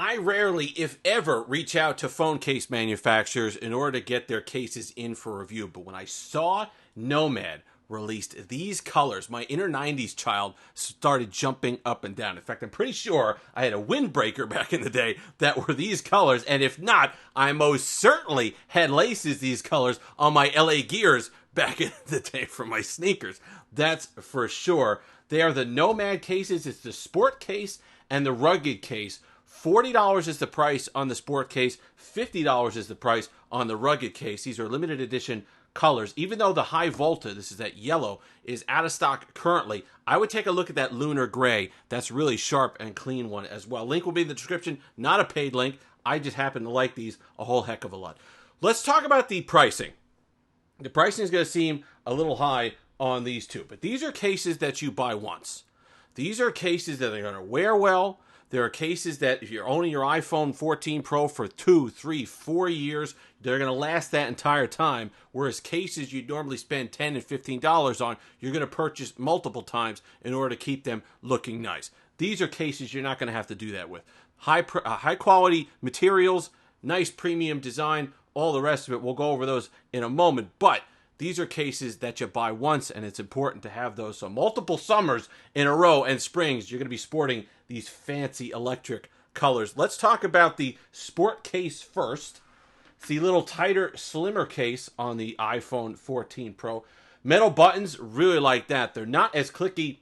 I rarely, if ever, reach out to phone case manufacturers in order to get their cases in for review. But when I saw Nomad released these colors, my inner 90s child started jumping up and down. In fact, I'm pretty sure I had a windbreaker back in the day that were these colors. And if not, I most certainly had laces these colors on my LA Gears back in the day for my sneakers. That's for sure. They are the Nomad cases. It's the sport case and the rugged case. $40 is the price on the sport case. $50 is the price on the rugged case. These are limited edition colors. Even though the High Volta, this is that yellow, is out of stock currently, I would take a look at that lunar gray. That's really sharp and clean one as well. Link will be in the description. Not a paid link. I just happen to like these a whole heck of a lot. Let's talk about the pricing. The pricing is going to seem a little high on these two, but these are cases that you buy once. These are cases that are going to wear well. There are cases that if you're owning your iPhone 14 Pro for 2, 3, 4 years, they're going to last that entire time. Whereas cases you'd normally spend $10 and $15 on, you're going to purchase multiple times in order to keep them looking nice. These are cases you're not going to have to do that with. High quality materials, nice premium design, all the rest of it. We'll go over those in a moment. But these are cases that you buy once, and it's important to have those. So multiple summers in a row and springs, you're going to be sporting these fancy electric colors. Let's talk about the sport case first. It's the little tighter, slimmer case on the iPhone 14 Pro. Metal buttons, really like that. They're not as clicky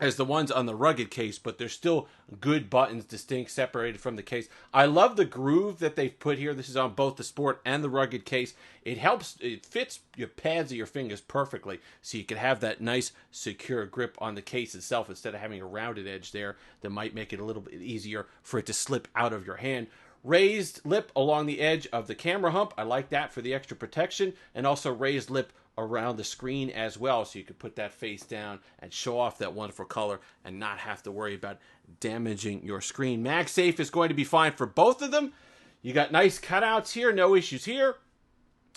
as the ones on the rugged case, but they're still good buttons, distinct, separated from the case. I love the groove that they've put here. This is on both the sport and the rugged case. It helps, it fits your pads of your fingers perfectly, so you can have that nice, secure grip on the case itself instead of having a rounded edge there that might make it a little bit easier for it to slip out of your hand. Raised lip along the edge of the camera hump. I like that for the extra protection, and also raised lip around the screen as well, so you could put that face down and show off that wonderful color and not have to worry about damaging your screen. MagSafe is going to be fine for both of them. You got nice cutouts here, no issues here.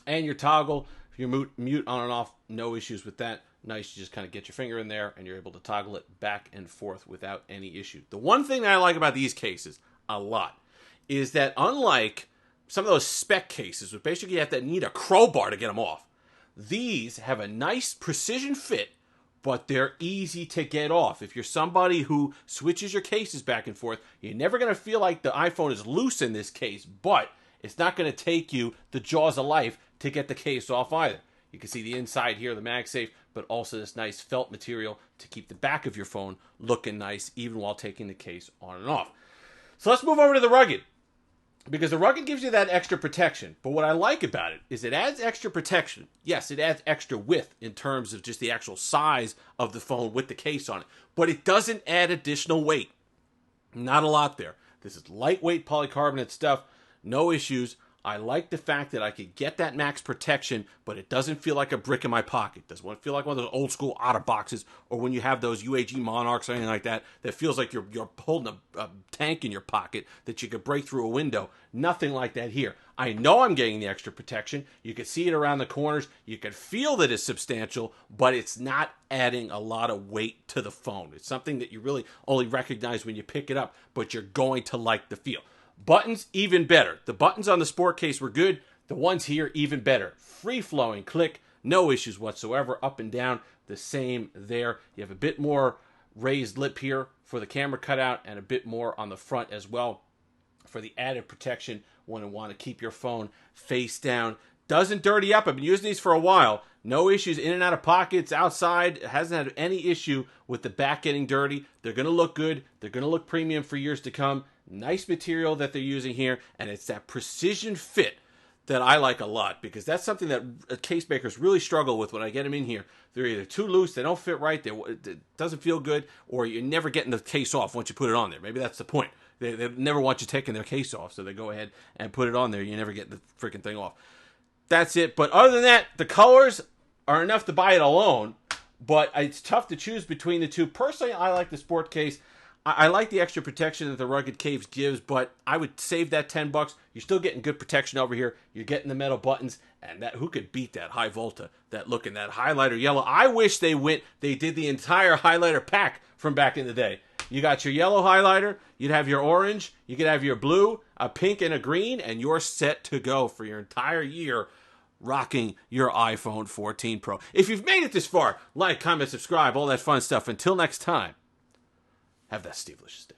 And your toggle, if you mute on and off, no issues with that. Nice, you just kind of get your finger in there and you're able to toggle it back and forth without any issue. The one thing that I like about these cases a lot is that unlike some of those spec cases, which basically you have to need a crowbar to get them off, these have a nice precision fit, but they're easy to get off. If you're somebody who switches your cases back and forth, you're never going to feel like the iPhone is loose in this case, but it's not going to take you the jaws of life to get the case off either. You can see the inside here, the MagSafe, but also this nice felt material to keep the back of your phone looking nice, even while taking the case on and off. So let's move over to the rugged, because the rugged gives you that extra protection. But what I like about it is it adds extra protection. Yes, it adds extra width in terms of just the actual size of the phone with the case on it. But it doesn't add additional weight. Not a lot there. This is lightweight polycarbonate stuff. No issues. I like the fact that I could get that max protection, but it doesn't feel like a brick in my pocket. It doesn't feel like one of those old school Otter boxes, or when you have those UAG Monarchs or anything like that, that feels like you're holding a tank in your pocket that you could break through a window. Nothing like that here. I know I'm getting the extra protection. You can see it around the corners. You can feel that it's substantial, but it's not adding a lot of weight to the phone. It's something that you really only recognize when you pick it up, but you're going to like the feel. Buttons, even better. The buttons on the sport case were good. The ones here, even better. Free-flowing click, no issues whatsoever. Up and down, the same there. You have a bit more raised lip here for the camera cutout and a bit more on the front as well for the added protection when you want to keep your phone face down. Doesn't dirty up. I've been using these for a while. No issues in and out of pockets, outside. It hasn't had any issue with the back getting dirty. They're going to look good. They're going to look premium for years to come. Nice material that they're using here, and it's that precision fit that I like a lot, because that's something that case makers really struggle with when I get them in here. They're either too loose, they don't fit right, it doesn't feel good, or you're never getting the case off once you put it on there. Maybe that's the point. They never want you taking their case off, so they go ahead and put it on there. You never get the freaking thing off. That's it. But other than that, the colors are enough to buy it alone, but it's tough to choose between the two. Personally, I like the sport case. I like the extra protection that the rugged case gives, but I would save that $10. You're still getting good protection over here. You're getting the metal buttons, and that, who could beat that High Volta? That look in that highlighter yellow. I wish they did the entire highlighter pack from back in the day. You got your yellow highlighter, you'd have your orange, you could have your blue, a pink, and a green, and you're set to go for your entire year rocking your iPhone 14 Pro. If you've made it this far, like, comment, subscribe, all that fun stuff. Until next time, have that Steve-licious day.